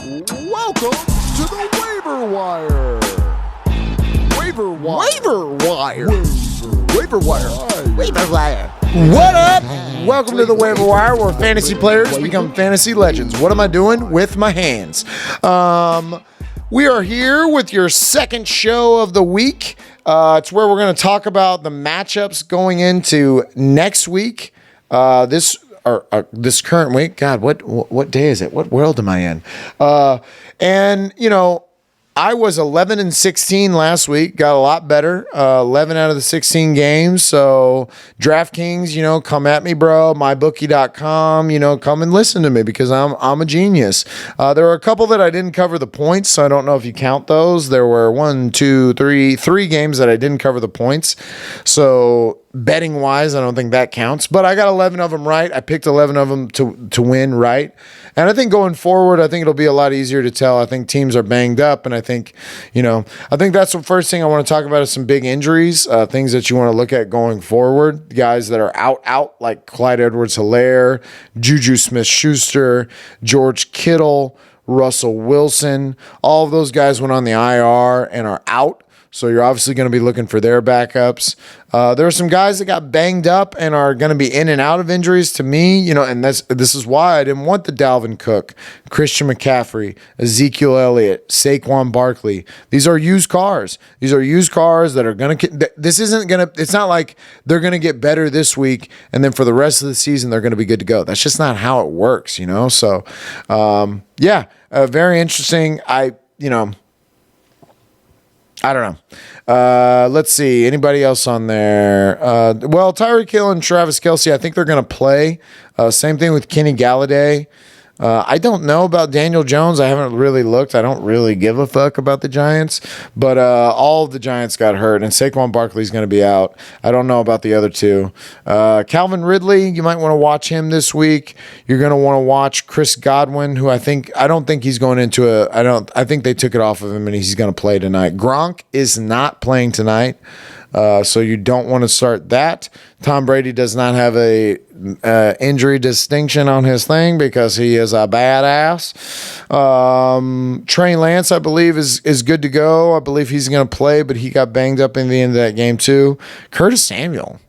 Welcome to the Waiver Wire. Waiver Wire. Waiver Wire. Waiver Wire. Waiver Wire. What up? Welcome to the Waiver Wire, where fantasy players become fantasy legends. What am I doing with my hands? We are here with your second show of the week. It's where we're going to talk about the matchups going into next week. This current week. God, what day is it? What world am I in? And you know, I was 11-16 last week. Got a lot better. 11 out of the 16 games. So DraftKings, come at me, bro. MyBookie.com. Come and listen to me because I'm a genius. There were a couple that I didn't cover the points, so I don't know if you count those. There were three games that I didn't cover the points. So betting wise, I don't think that counts. But I got 11 of them right. I picked 11 of them to win right. And I think going forward, I think it'll be a lot easier to tell. I think teams are banged up, and I think that's the first thing I want to talk about is some big injuries, things that you want to look at going forward. Guys that are out like Clyde Edwards-Helaire, Juju Smith-Schuster, George Kittle, Russell Wilson. All of those guys went on the IR and are out. So you're obviously going to be looking for their backups. There are some guys that got banged up and are going to be in and out of injuries to me, and this is why I didn't want the Dalvin Cook, Christian McCaffrey, Ezekiel Elliott, Saquon Barkley. These are used cars. These are used cars that are going to, it's not like they're going to get better this week and then for the rest of the season, they're going to be good to go. That's just not how it works, So, very interesting. I don't know. Let's see. Anybody else on there? Tyreek Hill and Travis Kelce, I think they're going to play. Same thing with Kenny Galladay. I don't know about Daniel Jones. I haven't really looked. I don't really give a fuck about the Giants. But all of the Giants got hurt, and Saquon Barkley's going to be out. I don't know about the other two. Calvin Ridley, you might want to watch him this week. You're going to want to watch Chris Godwin, who I don't think he's going into I think they took it off of him, and he's going to play tonight. Gronk is not playing tonight. So you don't want to start that. Tom Brady does not have a injury distinction on his thing because he is a badass. Trey Lance, I believe, is good to go. I believe he's going to play, but he got banged up in the end of that game too. Curtis Samuel,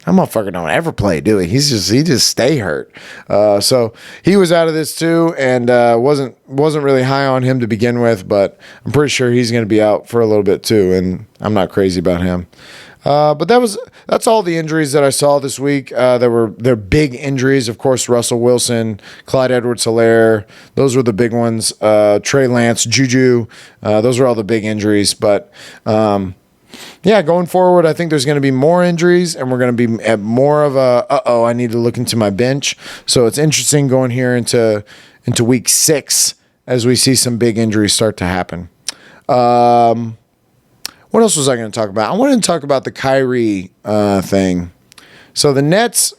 that motherfucker don't ever play, do he? He just stay hurt. So he was out of this too, and wasn't really high on him to begin with, but I'm pretty sure he's going to be out for a little bit too, and I'm not crazy about him. But that's all the injuries that I saw this week. They're big injuries, of course. Russell Wilson, Clyde Edwards-Helaire, those were the big ones. Trey Lance, Juju, those are all the big injuries. But going forward, I think there's going to be more injuries, and we're going to be at more of I need to look into my bench. So it's interesting going here into week 6 as we see some big injuries start to happen. What else was I going to talk about? I wanted to talk about the Kyrie thing. So the Nets,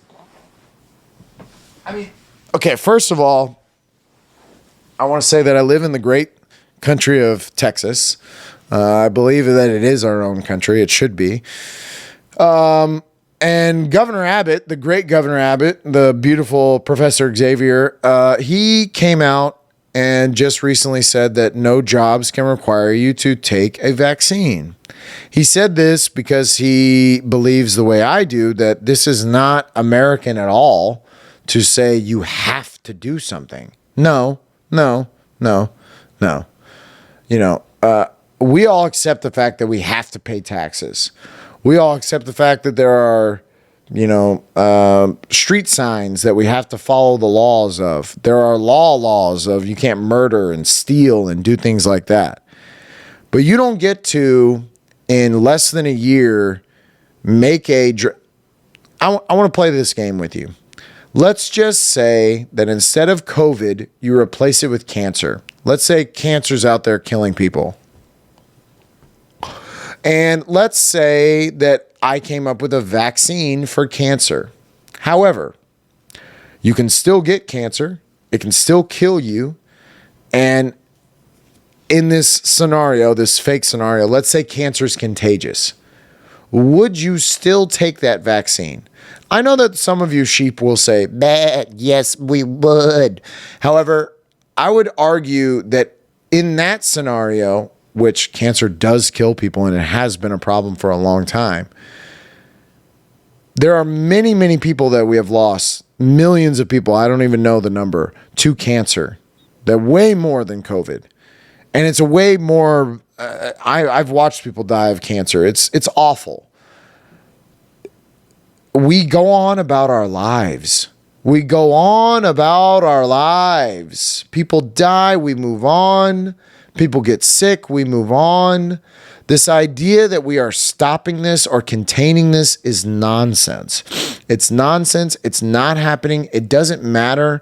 first of all, I want to say that I live in the great country of Texas. I believe that it is our own country. It should be. And Governor Abbott, the great Governor Abbott, the beautiful Professor Xavier, he came out and just recently said that no jobs can require you to take a vaccine. He said this because he believes the way I do that this is not American at all to say you have to do something. No. We all accept the fact that we have to pay taxes. We all accept the fact that there are street signs that we have to follow the laws of. There are laws of you can't murder and steal and do things like that. But you don't get to, in less than a year, make I want to play this game with you. Let's just say that instead of COVID, you replace it with cancer. Let's say cancer's out there killing people. And let's say that I came up with a vaccine for cancer. However, you can still get cancer. It can still kill you. And in this scenario, this fake scenario, let's say cancer is contagious. Would you still take that vaccine? I know that some of you sheep will say, yes, we would. However, I would argue that in that scenario, which cancer does kill people and it has been a problem for a long time, there are many, many people that we have lost, millions of people, I don't even know the number, to cancer. They're way more than COVID. And it's a way more, I've watched people die of cancer. It's awful. We go on about our lives. We go on about our lives. People die, we move on. People get sick, we move on. This idea that we are stopping this or containing this is nonsense. It's nonsense. It's not happening. It doesn't matter.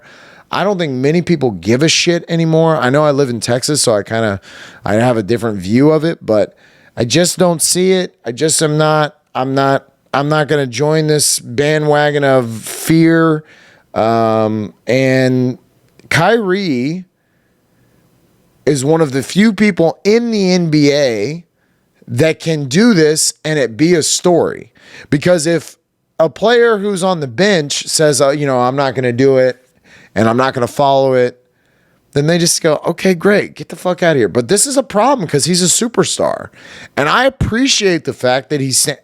I don't think many people give a shit anymore. I know I live in Texas, so I have a different view of it, but I just don't see it. I'm not going to join this bandwagon of fear. And Kyrie is one of the few people in the NBA that can do this and it be a story. Because if a player who's on the bench says, I'm not going to do it and I'm not going to follow it, then they just go, okay, great, get the fuck out of here. But this is a problem because he's a superstar. And I appreciate the fact that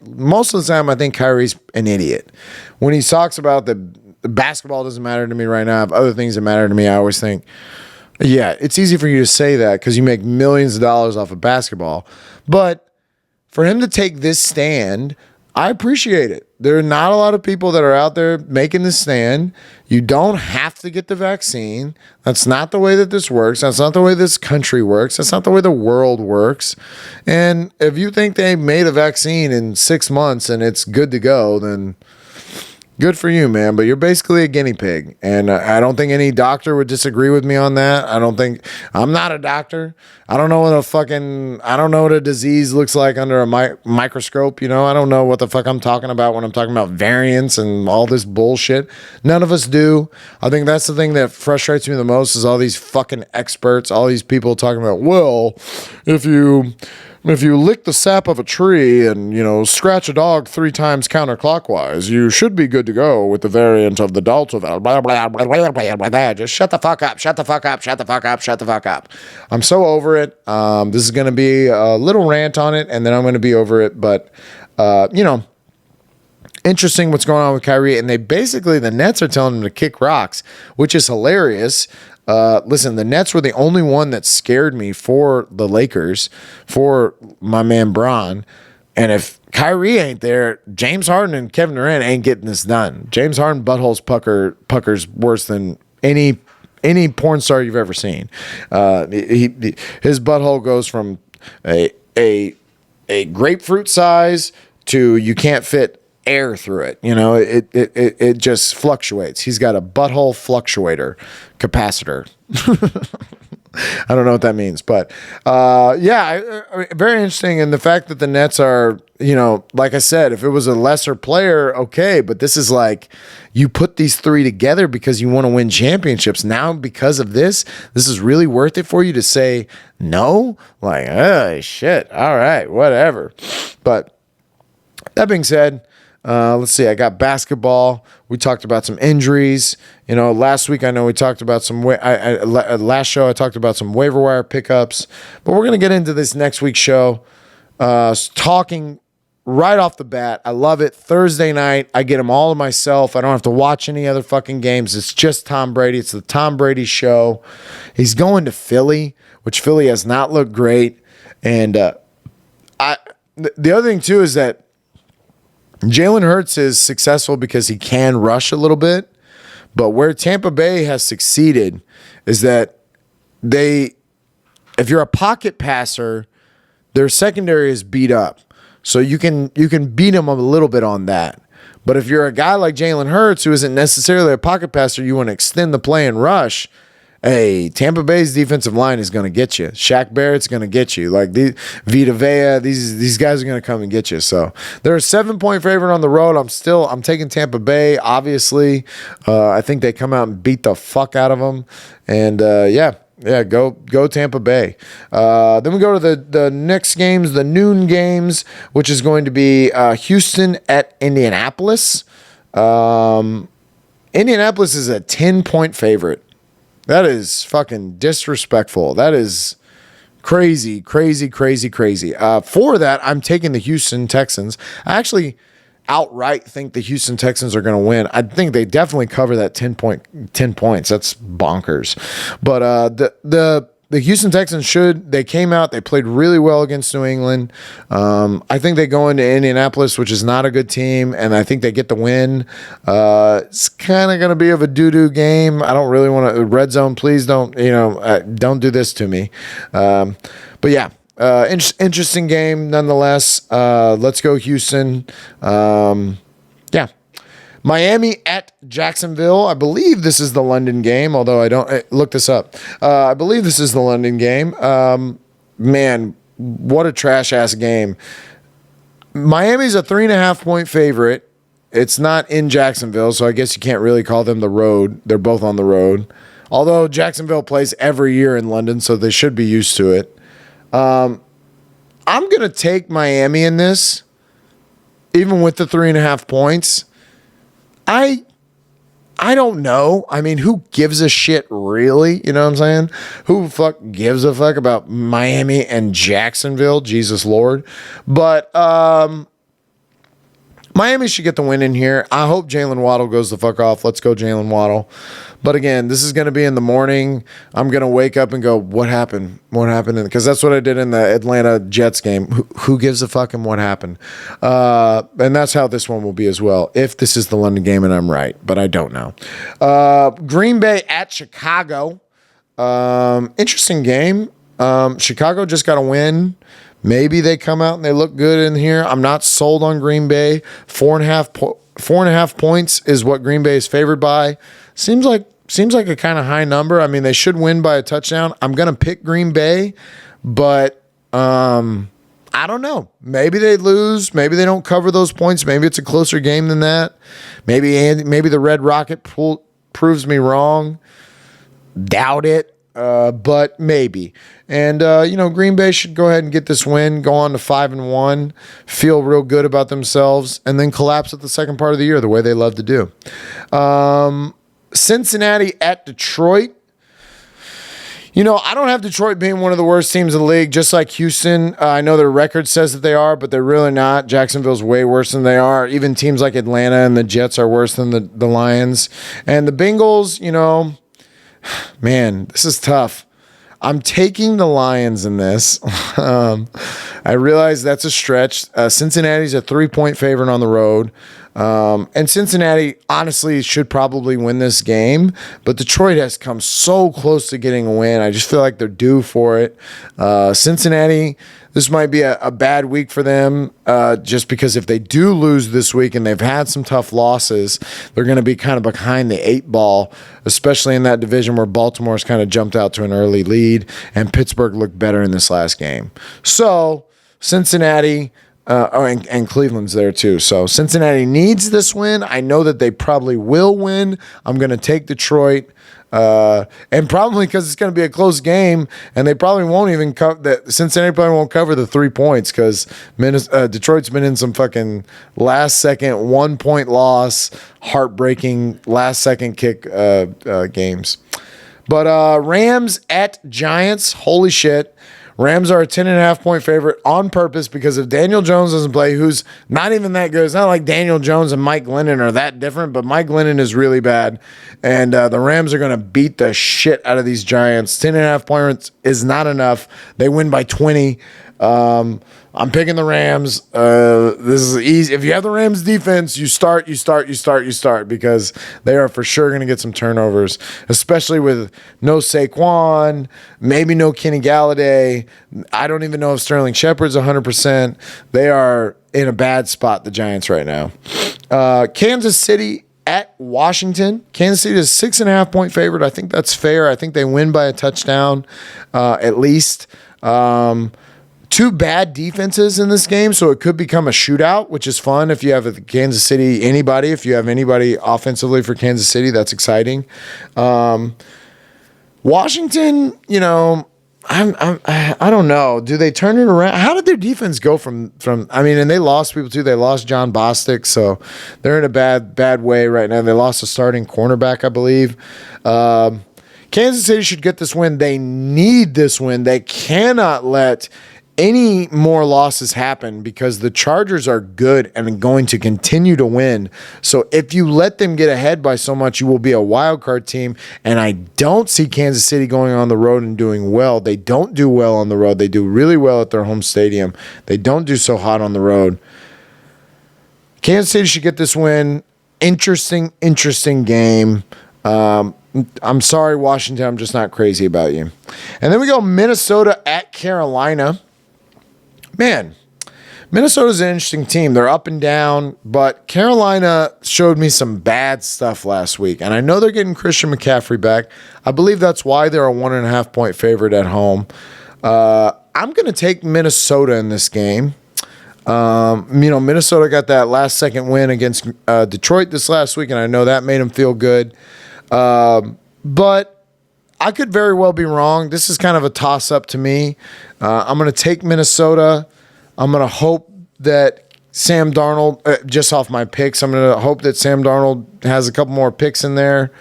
most of the time I think Kyrie's an idiot. When he talks about the basketball doesn't matter to me right now, I have other things that matter to me, I always think, yeah, it's easy for you to say that because you make millions of dollars off of basketball. But for him to take this stand, I appreciate it. There are not a lot of people that are out there making this stand. You don't have to get the vaccine. That's not the way that this works. That's not the way this country works. That's not the way the world works. And if you think they made a vaccine in 6 months and it's good to go, then good for you, man, but you're basically a guinea pig. And I don't think any doctor would disagree with me on that. I'm not a doctor. I don't know what a disease looks like under a microscope. I don't know what the fuck I'm talking about when I'm talking about variants and all this bullshit. None of us do. I think that's the thing that frustrates me the most is all these fucking experts, all these people talking about, well, if you lick the sap of a tree and, scratch a dog 3 times counterclockwise, you should be good to go with the variant of the Delta. Blah, blah, blah, blah, blah, blah, blah. Just shut the fuck up, shut the fuck up, shut the fuck up, shut the fuck up. I'm so over it. This is going to be a little rant on it, and then I'm going to be over it. But, interesting what's going on with Kyrie. And the Nets are telling him to kick rocks, which is hilarious. Listen, the Nets were the only one that scared me for the Lakers, for my man Bron. And if Kyrie ain't there, James Harden and Kevin Durant ain't getting this done. James Harden buttholes puckers worse than any porn star you've ever seen. His butthole goes from a grapefruit size to you can't fit air through it. It just fluctuates. He's got a butthole fluctuator capacitor. I don't know what that means, but very interesting. And the fact that the Nets are, like I said, if it was a lesser player, okay, but this is like you put these 3 together because you want to win championships. Now, because of this is really worth it for you to say no? Like, oh, shit. All right, whatever. But that being said, let's see. I got basketball. We talked about some injuries. Last week I know we talked about some. Last show I talked about some waiver wire pickups, but we're gonna get into this next week's show. Talking right off the bat, I love it. Thursday night, I get them all to myself. I don't have to watch any other fucking games. It's just Tom Brady. It's the Tom Brady show. He's going to Philly, which Philly has not looked great. And the other thing too is that Jalen Hurts is successful because he can rush a little bit, but where Tampa Bay has succeeded is that if you're a pocket passer, their secondary is beat up. So you can beat them a little bit on that. But if you're a guy like Jalen Hurts, who isn't necessarily a pocket passer, you want to extend the play and rush, hey, Tampa Bay's defensive line is going to get you. Shaq Barrett's going to get you. Like Vita Vea, these guys are going to come and get you. So they're a 7-point favorite on the road. I'm taking Tampa Bay. Obviously, I think they come out and beat the fuck out of them. And go Tampa Bay. Then we go to the next games, the noon games, which is going to be Houston at Indianapolis. Indianapolis is a 10-point favorite. That is fucking disrespectful. That is crazy, crazy, crazy, crazy. For that, I'm taking the Houston Texans. I actually outright think the Houston Texans are going to win. I think they definitely cover that 10 points. That's bonkers. But the Houston Texans they came out, they played really well against New England. I think they go into Indianapolis, which is not a good team, and I think they get the win. It's kind of going to be of a doo-doo game. I don't really want to, red zone, please don't do this to me. But yeah, interesting game nonetheless. Let's go Houston. Yeah. Miami at Jacksonville. I believe this is the London game, although I don't look this up. I believe this is the London game. Man, what a trash ass game. Miami's a 3.5 point favorite. It's not in Jacksonville, so I guess you can't really call them the road. They're both on the road. Although Jacksonville plays every year in London, so they should be used to it. I'm going to take Miami in this, even with the 3.5 points. I don't know. I mean, who gives a shit, really? You know what I'm saying? Who fuck gives a fuck about Miami and Jacksonville? Jesus Lord. But Miami should get the win in here. I hope Jalen Waddle goes the fuck off. Let's go Jalen Waddle. But again, this is going to be in the morning. I'm going to wake up and go, what happened? What happened? Because that's what I did in the Atlanta Jets game. Who gives a fuck and what happened? And that's how this one will be as well, if this is the London game and I'm right. But I don't know. Green Bay at Chicago. Interesting game. Chicago just got a win. Maybe they come out and they look good in here. I'm not sold on Green Bay. 4.5 points is what Green Bay is favored by. Seems like a kind of high number. I mean, they should win by a touchdown. I'm gonna pick Green Bay, but I don't know. Maybe they lose. Maybe they don't cover those points. Maybe it's a closer game than that. Maybe the Red Rocket proves me wrong. Doubt it. But maybe. And, Green Bay should go ahead and get this win, go on to 5-1, feel real good about themselves, and then collapse at the second part of the year the way they love to do. Cincinnati at Detroit. I don't have Detroit being one of the worst teams in the league, just like Houston. I know their record says that they are, but they're really not. Jacksonville's way worse than they are. Even teams like Atlanta and the Jets are worse than the Lions. And the Bengals, man, this is tough. I'm taking the Lions in this. I realize that's a stretch. Cincinnati's a 3-point favorite on the road. And Cincinnati, honestly, should probably win this game. But Detroit has come so close to getting a win. I just feel like they're due for it. Cincinnati, this might be a bad week for them, just because if they do lose this week and they've had some tough losses, they're going to be kind of behind the 8 ball, especially in that division where Baltimore's kind of jumped out to an early lead and Pittsburgh looked better in this last game. So Cincinnati, and Cleveland's there too. So Cincinnati needs this win. I know that they probably will win. I'm going to take Detroit. And probably because it's going to be a close game, and they probably won't even cover. Cincinnati probably won't cover the 3 points because Detroit's been in some fucking last second 1-point loss, heartbreaking last second kick games. But Rams at Giants, holy shit. Rams are a 10.5 point favorite on purpose because if Daniel Jones doesn't play, who's not even that good, it's not like Daniel Jones and Mike Glennon are that different, but Mike Glennon is really bad. And the Rams are going to beat the shit out of these Giants. 10.5 points is not enough. They win by 20. I'm picking the Rams. This is easy. If you have the Rams defense, you start because they are for sure going to get some turnovers, especially with no Saquon, maybe no Kenny Galladay. I don't even know if Sterling Shepard's 100%. They are in a bad spot, the Giants, right now. Kansas City at Washington. Kansas City is 6.5 point favorite. I think that's fair. I think they win by a touchdown, at least. Two bad defenses in this game, so it could become a shootout, which is fun if you have Kansas City, if you have anybody offensively for Kansas City, that's exciting. Washington, I don't know. Do they turn it around? How did their defense go from and they lost people too. They lost John Bostic, so they're in a bad way right now. They lost a starting cornerback, I believe. Kansas City should get this win. They need this win. They cannot let any more losses happen because the Chargers are good and are going to continue to win. So if you let them get ahead by so much, you will be a wild card team. And I don't see Kansas City going on the road and doing well. They don't do well on the road. They do really well at their home stadium. They don't do so hot on the road. Kansas City should get this win. Interesting game. I'm sorry, Washington. I'm just not crazy about you. And then we go Minnesota at Carolina. Man, Minnesota's an interesting team. They're up and down, but Carolina showed me some bad stuff last week. And I know they're getting Christian McCaffrey back. I believe that's why they're a 1.5-point favorite at home. I'm going to take Minnesota in this game. Minnesota got that last-second win against Detroit this last week, and I know that made them feel good. But I could very well be wrong. This is kind of a toss-up to me. I'm going to take Minnesota. I'm going to hope that Sam Darnold, just off my picks, I'm going to hope that Sam Darnold has a couple more picks in there.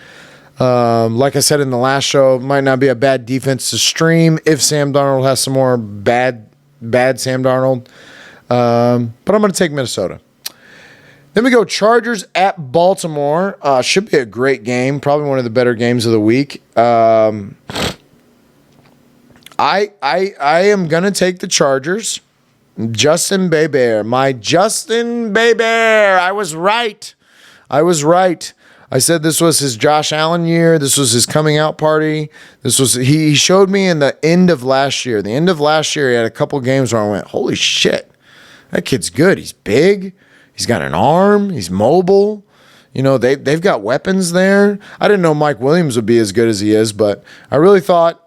Like I said in the last show, it might not be a bad defense to stream if Sam Darnold has some more bad Sam Darnold. But I'm going to take Minnesota. Then we go Chargers at Baltimore. Should be a great game. Probably one of the better games of the week. I am going to take the Chargers. Justin Bieber. My Justin Bieber. I was right. I said this was his Josh Allen year. This was his coming out party. He showed me in the end of last year. The end of last year, he had a couple games where I went, holy shit, that kid's good. He's big. He's got an arm. He's mobile. They've got weapons there. I didn't know Mike Williams would be as good as he is, but I really thought,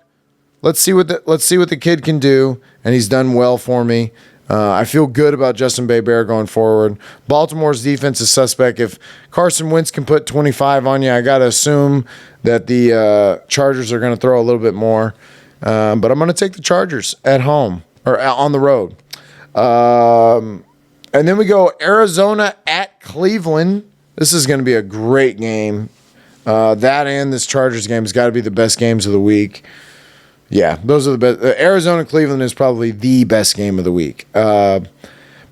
let's see what the kid can do, and he's done well for me. I feel good about Justin Bieber going forward. Baltimore's defense is suspect. If Carson Wentz can put 25 on you, I got to assume that the Chargers are going to throw a little bit more. But I'm going to take the Chargers at home or on the road. And then we go Arizona at Cleveland. This is going to be a great game. That and this Chargers game has got to be the best games of the week. Yeah, those are the best. Arizona-Cleveland is probably the best game of the week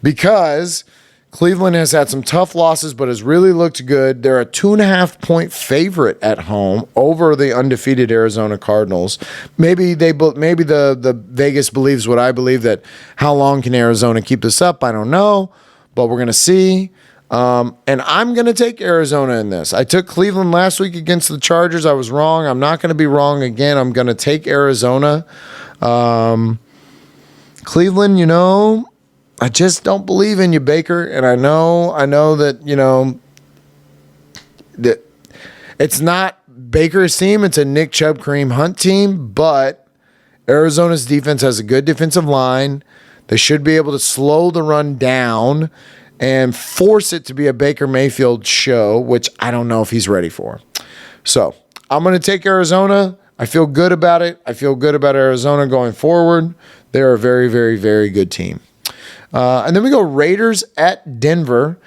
because Cleveland has had some tough losses but has really looked good. They're a 2.5-point favorite at home over the undefeated Arizona Cardinals. Maybe the Vegas believes what I believe, that how long can Arizona keep this up? I don't know, but we're going to see. And I'm going to take Arizona in this. I took Cleveland last week against the Chargers. I was wrong. I'm not going to be wrong again. I'm going to take Arizona. Cleveland, I just don't believe in you, Baker. And I know that, that it's not Baker's team. It's a Nick Chubb, Kareem Hunt team. But Arizona's defense has a good defensive line. They should be able to slow the run down and force it to be a Baker Mayfield show, which I don't know if he's ready for. So I'm going to take Arizona. I feel good about it. I feel good about Arizona going forward. They're a very, very, very good team. And then we go Raiders at Denver.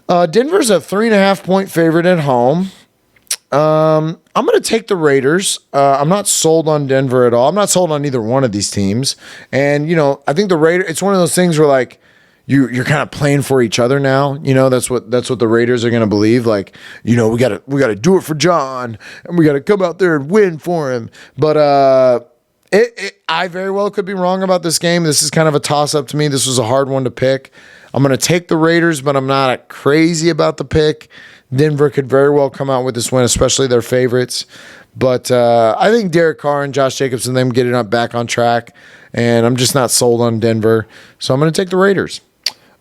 Denver's a 3.5-point favorite at home. I'm going to take the Raiders. I'm not sold on Denver at all. I'm not sold on either one of these teams. And, I think the Raiders, it's one of those things where, like, you're kind of playing for each other now. That's what the Raiders are going to believe. Like, we got to do it for John, and we got to come out there and win for him. But I very well could be wrong about this game. This is kind of a toss-up to me. This was a hard one to pick. I'm going to take the Raiders, but I'm not crazy about the pick. Denver could very well come out with this win, especially their favorites. But I think Derek Carr and Josh Jacobs and them getting up back on track, and I'm just not sold on Denver. So I'm going to take the Raiders.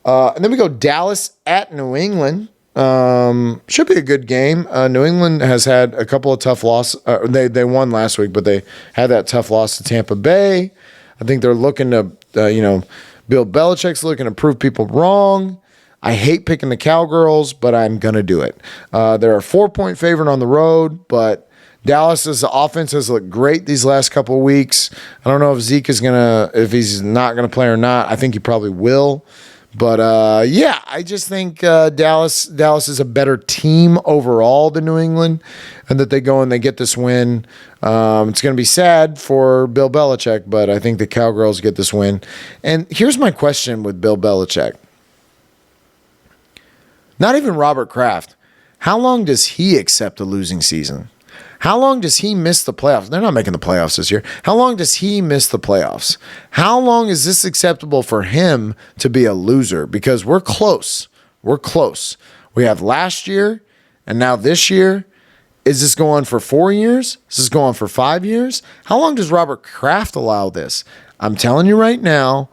And then we go Dallas at New England. Should be a good game. New England has had a couple of tough losses. They won last week, but they had that tough loss to Tampa Bay. I think they're looking to, Bill Belichick's looking to prove people wrong. I hate picking the Cowgirls, but I'm going to do it. They're a 4-point favorite on the road, but Dallas's offense has looked great these last couple of weeks. I don't know if Zeke is if he's not going to play or not. I think he probably will. But yeah, I just think Dallas is a better team overall than New England, and that they go and they get this win. It's going to be sad for Bill Belichick, but I think the Cowgirls get this win. And here's my question with Bill Belichick. Not even Robert Kraft. How long does he accept a losing season? How long does he miss the playoffs? They're not making the playoffs this year. How long does he miss the playoffs? How long is this acceptable for him to be a loser? Because we're close. We're close. We have last year and now this year. Is this going for 4 years? Is this going for 5 years? How long does Robert Kraft allow this? I'm telling you right now,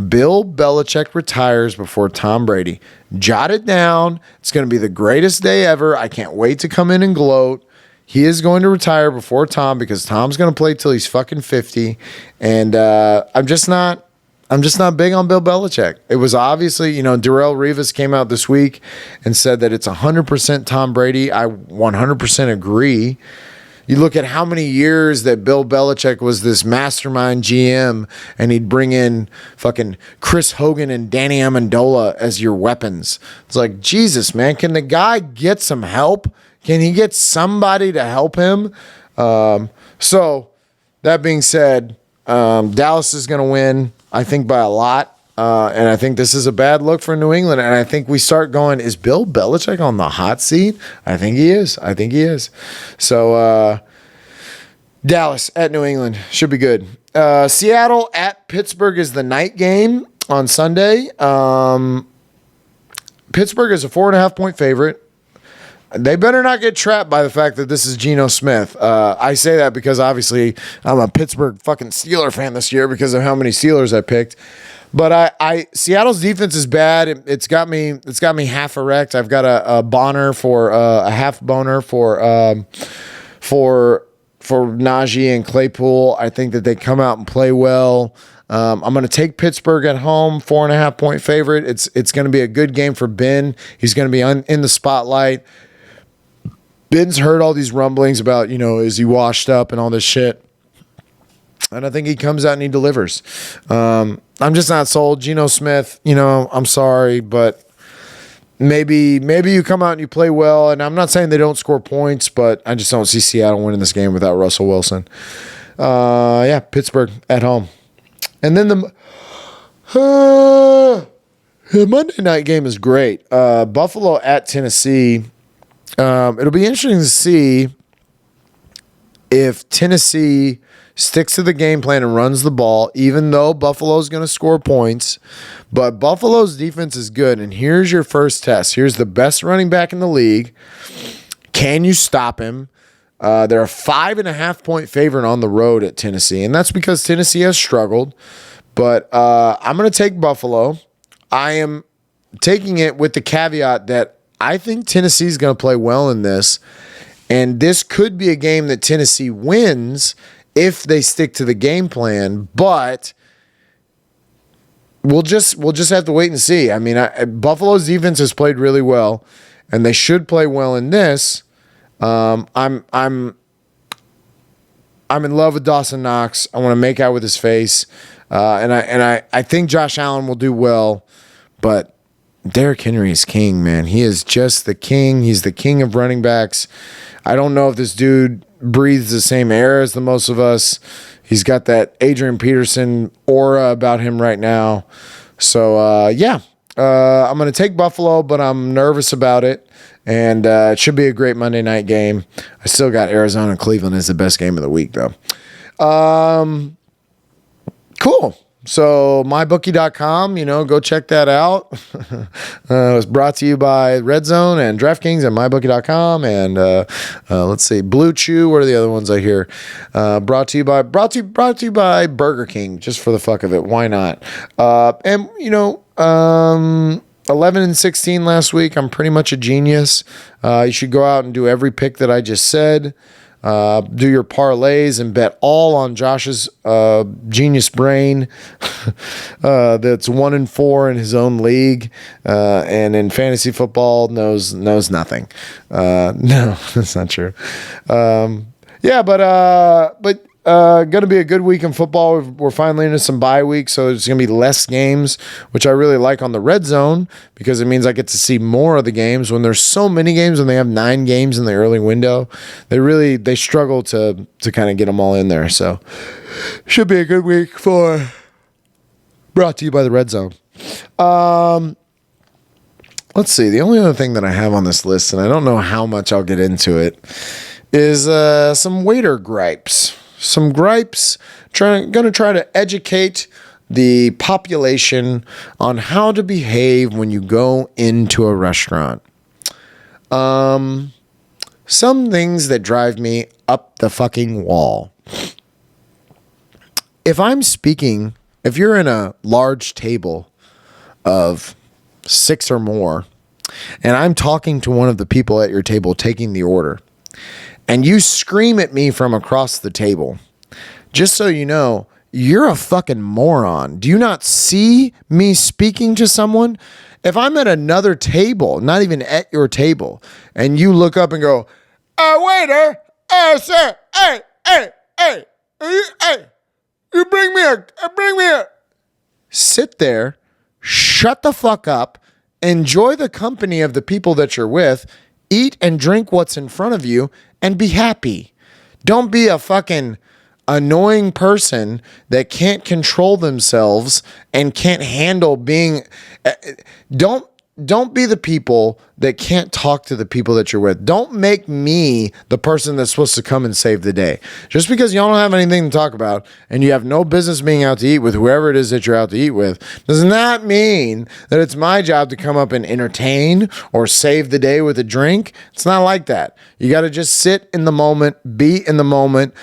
Bill Belichick retires before Tom Brady. Jot it down. It's going to be the greatest day ever. I can't wait to come in and gloat. He is going to retire before Tom because Tom's going to play till he's fucking 50. And I'm just not big on Bill Belichick. It was obviously, Darrelle Revis came out this week and said that it's 100% Tom Brady. I 100% agree. You look at how many years that Bill Belichick was this mastermind GM, and he'd bring in fucking Chris Hogan and Danny Amendola as your weapons. It's like, Jesus, man, can the guy get some help? Can he get somebody to help him? So that being said, Dallas is going to win, I think, by a lot. And I think this is a bad look for New England. And I think we start going, is Bill Belichick on the hot seat? I think he is. So Dallas at New England should be good. Seattle at Pittsburgh is the night game on Sunday. Pittsburgh is a 4.5-point favorite. They better not get trapped by the fact that this is Geno Smith. I say that because obviously I'm a Pittsburgh fucking Steeler fan this year because of how many Steelers I picked. But Seattle's defense is bad. It's got me half erect. I've got a boner for a half boner for Najee and Claypool. I think that they come out and play well. I'm going to take Pittsburgh at home, 4.5-point favorite. It's going to be a good game for Ben. He's going to be in the spotlight. Ben's heard all these rumblings about, is he washed up and all this shit. And I think he comes out and he delivers. I'm just not sold. Geno Smith, I'm sorry, but maybe you come out and you play well. And I'm not saying they don't score points, but I just don't see Seattle winning this game without Russell Wilson. Pittsburgh at home. And then the Monday night game is great. Buffalo at Tennessee. It'll be interesting to see if Tennessee sticks to the game plan and runs the ball, even though Buffalo's going to score points. But Buffalo's defense is good, and here's your first test. Here's the best running back in the league. Can you stop him? They're a 5.5-point favorite on the road at Tennessee, and that's because Tennessee has struggled. But I'm going to take Buffalo. I am taking it with the caveat that I think Tennessee's going to play well in this, and this could be a game that Tennessee wins if they stick to the game plan, but we'll just have to wait and see. I mean, Buffalo's defense has played really well, and they should play well in this. I'm in love with Dawson Knox. I want to make out with his face, and I think Josh Allen will do well, but Derrick Henry is king, man. He is just the king. He's the king of running backs. I don't know if this dude breathes the same air as the most of us. He's got that Adrian Peterson aura about him right now. So, I'm going to take Buffalo, but I'm nervous about it. And it should be a great Monday night game. I still got Arizona and Cleveland as the best game of the week, though. Cool. So mybookie.com, go check that out. It was brought to you by Red Zone and DraftKings and mybookie.com and let's see, Blue Chew. What are the other ones I hear? Brought to you by Burger King, just for the fuck of it. Why not? 11-16 last week. I'm pretty much a genius. You should go out and do every pick that I just said. Do your parlays and bet all on Josh's genius brain that's 1-4 in his own league and in fantasy football knows nothing. No, that's not true. But going to be a good week in football. We're finally into some bye weeks, so there's going to be less games, which I really like on the red zone because it means I get to see more of the games. When there's so many games, when they have 9 games in the early window, they struggle to kind of get them all in there. So should be a good week for brought to you by the red zone. Let's see. The only other thing that I have on this list, and I don't know how much I'll get into it, is some waiter gripes. Some gripes. Going to try to educate the population on how to behave when you go into a restaurant. Some things that drive me up the fucking wall. If you're in a large table of 6 or more, and I'm talking to one of the people at your table taking the order, and you scream at me from across the table, just so you know, you're a fucking moron. Do you not see me speaking to someone? If I'm at another table, not even at your table, and you look up and go, waiter, sir, hey, you bring me a. Sit there, shut the fuck up, enjoy the company of the people that you're with, eat and drink what's in front of you, and be happy. Don't be a fucking annoying person that can't control themselves and can't handle being. Don't be the people that can't talk to the people that you're with. Don't make me the person that's supposed to come and save the day. Just because y'all don't have anything to talk about and you have no business being out to eat with whoever it is that you're out to eat with does not mean that it's my job to come up and entertain or save the day with a drink. It's not like that. You got to just sit in the moment, be in the moment.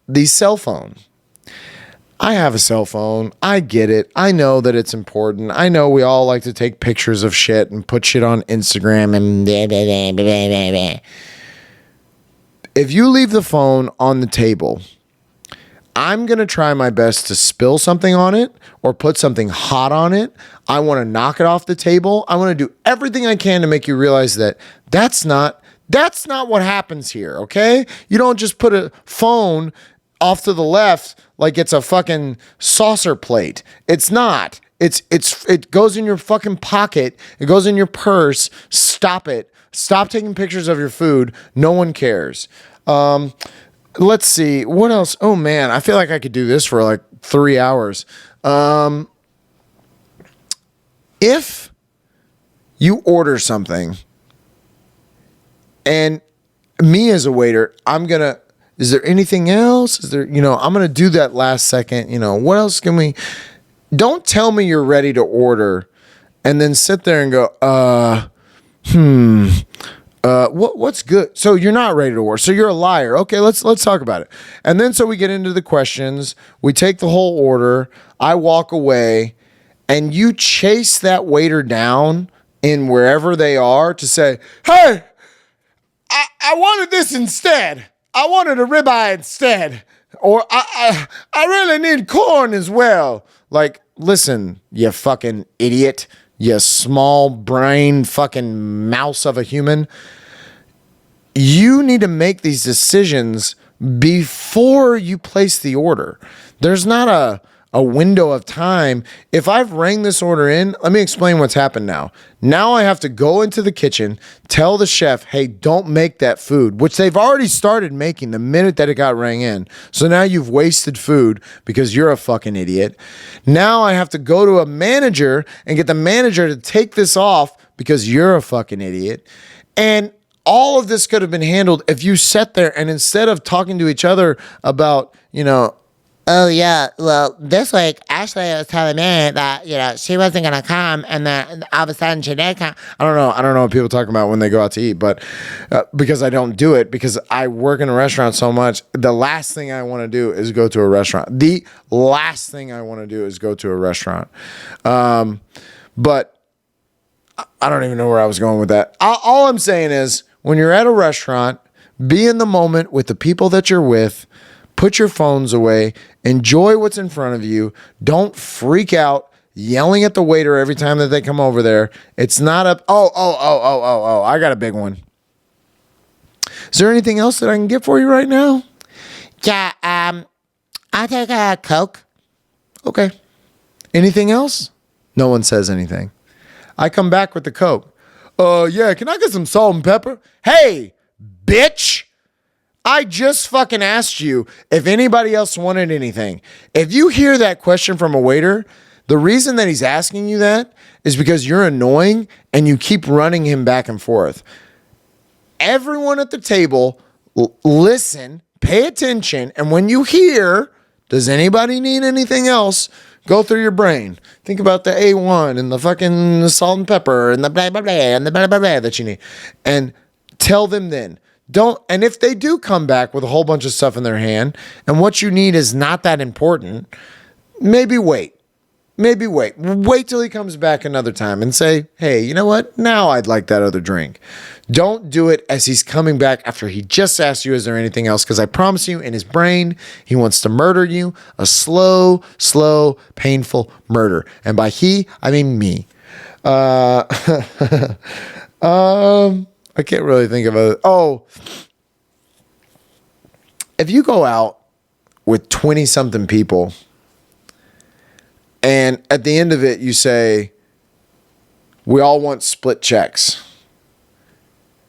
The cell phone. I have a cell phone. I get it. I know that it's important. I know we all like to take pictures of shit and put shit on Instagram and blah, blah, blah, blah, blah, blah. If you leave the phone on the table, I'm going to try my best to spill something on it or put something hot on it. I want to knock it off the table. I want to do everything I can to make you realize that that's not what happens here, okay? You don't just put a phone off to the left like it's a fucking saucer plate. It's not. It goes in your fucking pocket. It goes in your purse. Stop it. Stop taking pictures of your food. No one cares. Let's see. What else? Oh, man. I feel like I could do this for like 3 hours. If you order something and me as a waiter, is there anything else? Is there, I'm going to do that last second. What else can we, don't tell me you're ready to order and then sit there and go, what's good? So you're not ready to order. So you're a liar. Okay, let's talk about it. And then so we get into the questions. We take the whole order. I walk away and you chase that waiter down in wherever they are to say, hey, I wanted this instead. I wanted a ribeye instead. Or I really need corn as well. Like, listen, you fucking idiot. You small brain fucking mouse of a human. You need to make these decisions before you place the order. There's not a window of time. If I've rang this order in, let me explain what's happened now. Now I have to go into the kitchen, tell the chef, hey, don't make that food, which they've already started making the minute that it got rang in. So now you've wasted food because you're a fucking idiot. Now I have to go to a manager and get the manager to take this off because you're a fucking idiot. And all of this could have been handled if you sat there and instead of talking to each other about, oh, yeah, well, this week, Ashley was telling me that, she wasn't going to come, and then all of a sudden she did come. I don't know what people talk about when they go out to eat, but because I don't do it, because I work in a restaurant so much, the last thing I want to do is go to a restaurant. The last thing I want to do is go to a restaurant. But I don't even know where I was going with that. All I'm saying is, when you're at a restaurant, be in the moment with the people that you're with. Put your phones away. Enjoy what's in front of you. Don't freak out yelling at the waiter every time that they come over there. It's not a, I got a big one. Is there anything else that I can get for you right now? Yeah, I'll take a Coke. Okay. Anything else? No one says anything. I come back with the Coke. Yeah, can I get some salt and pepper? Hey, bitch. I just fucking asked you if anybody else wanted anything. If you hear that question from a waiter, the reason that he's asking you that is because you're annoying and you keep running him back and forth. Everyone at the table, listen, pay attention, and when you hear, does anybody need anything else? Go through your brain. Think about the A1 and the fucking salt and pepper and the blah, blah, blah, and the blah, blah, blah that you need. And tell them then. And if they do come back with a whole bunch of stuff in their hand and what you need is not that important, maybe wait. Maybe wait. Wait till he comes back another time and say, hey, you know what? Now I'd like that other drink. Don't do it as he's coming back after he just asked you, is there anything else? Because I promise you, in his brain, he wants to murder you. A slow, painful murder. And by he, I mean me. I can't really think of a... Oh, if you go out with 20-something people and at the end of it you say, we all want split checks,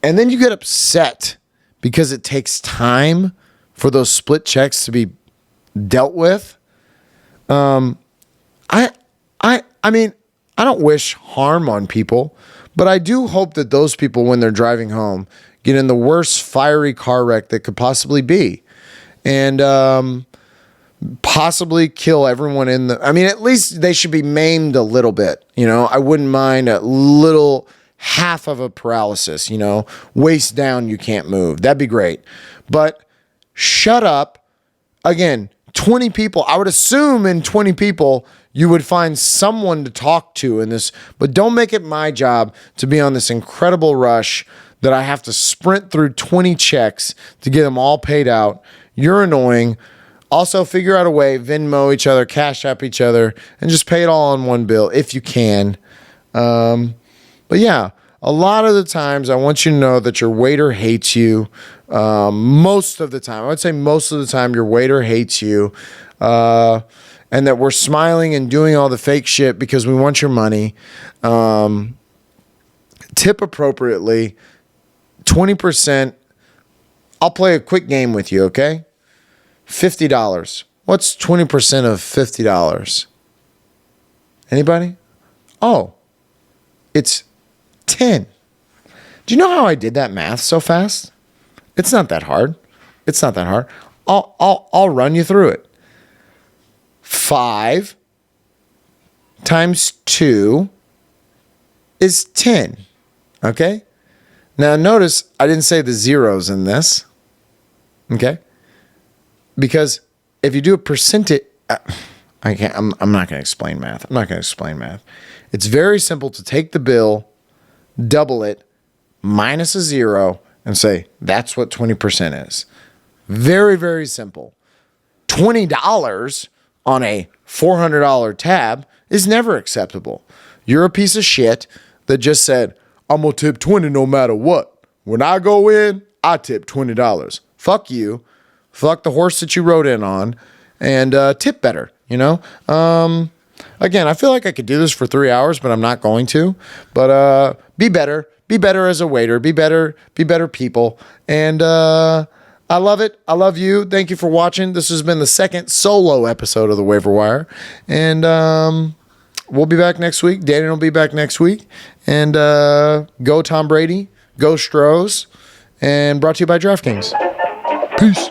and then you get upset because it takes time for those split checks to be dealt with, I mean, I don't wish harm on people, but I do hope that those people, when they're driving home, get in the worst fiery car wreck that could possibly be. And possibly kill everyone in the... I mean, at least they should be maimed a little bit. You know, I wouldn't mind a little half of a paralysis, you know, waist down, you can't move. That'd be great. But shut up. Again, 20 people. I would assume in 20 people, you would find someone to talk to in this, but don't make it my job to be on this incredible rush that I have to sprint through 20 checks to get them all paid out. You're annoying. Also, figure out a way, Venmo each other, Cash App each other, and just pay it all on one bill if you can. But yeah, a lot of the times I want you to know that your waiter hates you. Most of the time, I would say most of the time, your waiter hates you. And that we're smiling and doing all the fake shit because we want your money. Tip appropriately. 20%. I'll play a quick game with you, okay? $50. What's 20% of $50? Anybody? Oh, it's 10. Do you know how I did that math so fast? It's not that hard. It's not that hard. I'll run you through it. 5 times 2 is 10. Okay? Now notice I didn't say the zeros in this. Okay? Because if you do a percentage, I'm not going to explain math. I'm not going to explain math. It's very simple to take the bill, double it, minus a zero, and say, that's what 20% is. Very, very simple. $20 on a $400 tab is never acceptable. You're a piece of shit that just said, I'm going to tip 20 no matter what. When I go in, I tip $20. Fuck you. Fuck the horse that you rode in on, and tip better, you know? Again, I feel like I could do this for 3 hours, but I'm not going to. But be better. Be better as a waiter. Be better people. And I love it. I love you. Thank you for watching. This has been the second solo episode of the Waiver Wire. And we'll be back next week. Danny will be back next week. And go Tom Brady. Go Stros. And brought to you by DraftKings. Peace.